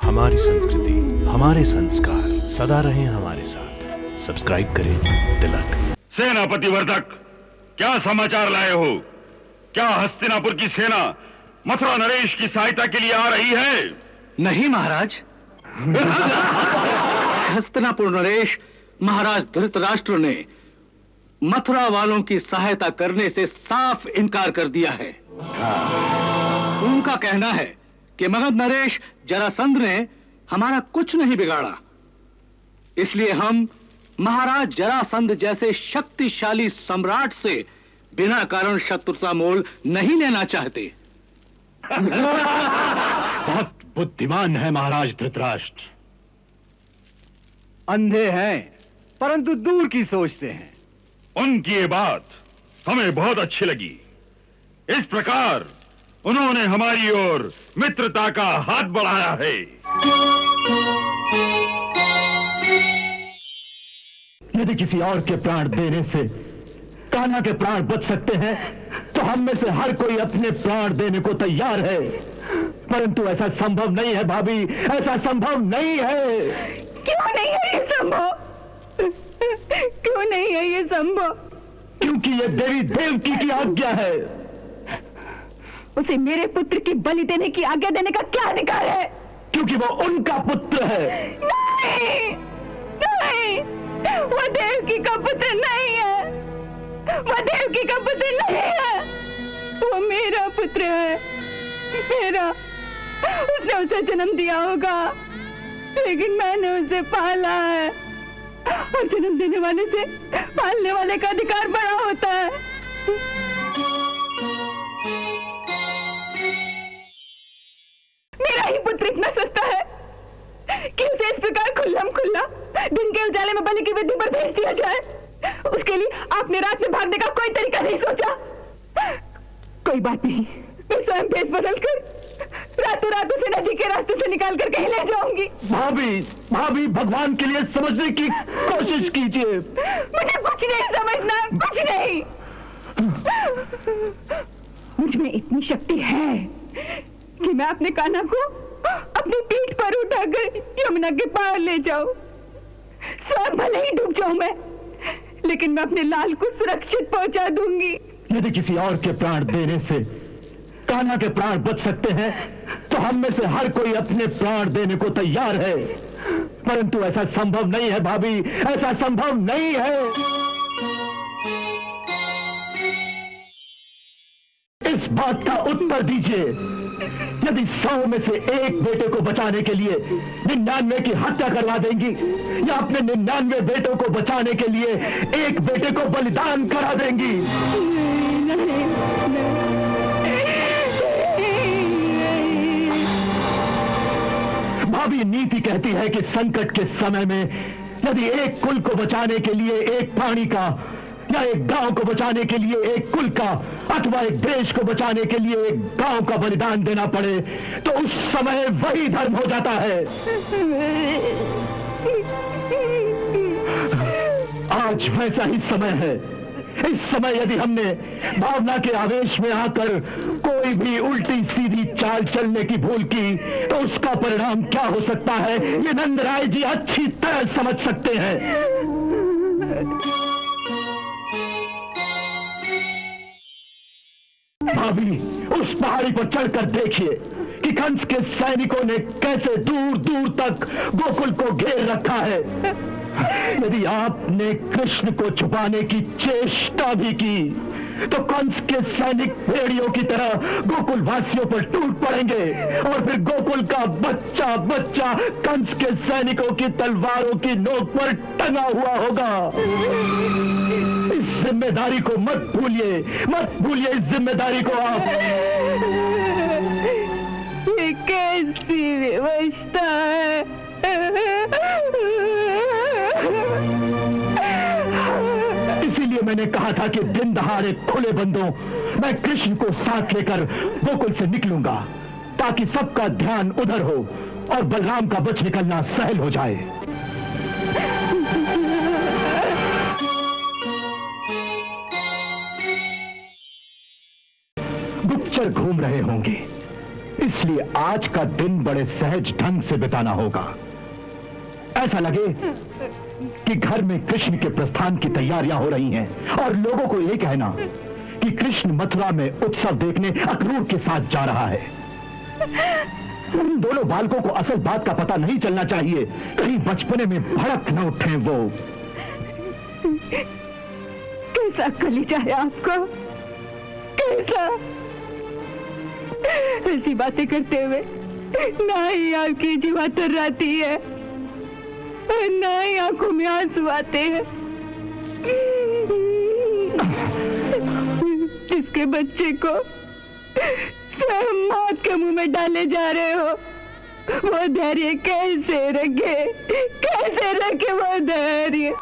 हमारी संस्कृति, हमारे संस्कार सदा रहें हमारे साथ। सब्सक्राइब करें तिलक। सेनापति वर्धक, क्या समाचार लाए हो? क्या हस्तिनापुर की सेना मथुरा नरेश की सहायता के लिए आ रही है? नहीं महाराज। हस्तिनापुर नरेश महाराज धृतराष्ट्र ने मथुरा वालों की सहायता करने से साफ इनकार कर दिया है। उनका कहना है कि मगध नरेश जरासंध ने हमारा कुछ नहीं बिगाड़ा, इसलिए हम महाराज जरासंध जैसे शक्तिशाली सम्राट से बिना कारण शत्रुता मोल नहीं लेना चाहते। बहुत बुद्धिमान है महाराज धृतराष्ट्र। अंधे हैं परंतु दूर की सोचते हैं। उनकी ये बात हमें बहुत अच्छी लगी। इस प्रकार उन्होंने हमारी ओर मित्रता का हाथ बढ़ाया है। यदि किसी और के प्राण देने से कान्हा के प्राण बच सकते हैं तो हम में से हर कोई अपने प्राण देने को तैयार है, परंतु ऐसा संभव नहीं है भाभी, ऐसा संभव नहीं है। क्यों नहीं है ये संभव? क्यों नहीं है ये संभव? क्योंकि ये देवी देवकी की आज्ञा है। उसे मेरे पुत्र की बलि देने की आज्ञा देने का क्या अधिकार है? क्योंकि वो उनका पुत्र है। नहीं, नहीं, वो देवकी का पुत्र नहीं है। वो देवकी का पुत्र नहीं है। वो मेरा पुत्र है, मेरा। उसने उसे जन्म दिया होगा, लेकिन मैंने उसे पाला है, और जन्म देने वाले से पालने वाले का अधिकार बड़ा होता है। मेरा ही पुत्र इतना सस्ता है कि उसे इस प्रकार खुल्लम खुल्ला दिन के उजाले में बलि की विधि पर भेज दिया जाए। उसके लिए आपने रात में भागने का कोई तरीका नहीं सोचा। कोई बात नहीं, मैं स्वयं भेष बदलकर रातों रात उसे नदी के रास्ते से निकाल कर कहीं ले जाऊंगी। भाभी, भाभी, भगवान के लिए समझने की कोशिश कीजिए। मुझे कुछ नहीं समझना, कुछ नहीं। मुझ में इतनी शक्ति है कि मैं अपने कान्हा को अपनी पीठ पर उठाकर यमुना के पार ले जाऊं। स्वयं भले ही डूब जाऊं मैं, लेकिन मैं अपने लाल को सुरक्षित पहुंचा दूंगी। यदि किसी और के प्राण देने से कान्हा के प्राण बच सकते हैं तो हम में से हर कोई अपने प्राण देने को तैयार है, परंतु ऐसा संभव नहीं है भाभी, ऐसा संभव नहीं है। इस बात का उत्तर दीजिए, यदि 100 में से एक बेटे को बचाने के लिए 99 की हत्या करवा देंगी, या अपने 99 बेटों को बचाने के लिए एक बेटे को बलिदान करा देंगी? भाभी, नीति कहती है कि संकट के समय में यदि एक कुल को बचाने के लिए एक प्राणी का, या एक गांव को बचाने के लिए एक कुल का, अथवा एक देश को बचाने के लिए एक गांव का बलिदान देना पड़े, तो उस समय वही धर्म हो जाता है। आज वैसा ही समय है। इस समय यदि हमने भावना के आवेश में आकर कोई भी उल्टी सीधी चाल चलने की भूल की तो उसका परिणाम क्या हो सकता है, ये नंदराय जी अच्छी तरह समझ सकते हैं। भाभी, उस पहाड़ी पर चढ़कर देखिए कि कंस के सैनिकों ने कैसे दूर दूर तक गोकुल को घेर रखा है। यदि आपने कृष्ण को छुपाने की चेष्टा भी की तो कंस के सैनिक भेड़ियों की तरह गोकुल वासियों पर टूट पड़ेंगे, और फिर गोकुल का बच्चा बच्चा कंस के सैनिकों की तलवारों की नोक पर टंगा हुआ होगा। इस जिम्मेदारी को मत भूलिए, मत भूलिए इस जिम्मेदारी को आप। ये कैसी विवशता है? इसीलिए मैंने कहा था कि दिन दहाड़े खुले बंदों मैं कृष्ण को साथ लेकर गोकुल से निकलूंगा, ताकि सबका ध्यान उधर हो और बलराम का बच निकलना सहल हो जाए। गुप्तचर घूम रहे होंगे, इसलिए आज का दिन बड़े सहज ढंग से बिताना होगा। ऐसा लगे कि घर में कृष्ण के प्रस्थान की तैयारियां हो रही हैं और लोगों को यह कहना कि कृष्ण मथुरा में उत्सव देखने अक्रूर के साथ जा रहा है। उन दोनों बालकों को असल बात का पता नहीं चलना चाहिए, कहीं बचपने में भड़क न उठे वो। कैसा कलीजा है आपका, कैसा? ऐसी बातें करते हुए ना ही आपकी जीवा तर्राती है और ना ही आंखों में आंसू आते हैं। जिसके बच्चे को स्वयं मौत के मुंह में डाले जा रहे हो, वो धैर्य कैसे रखे वो धैर्य?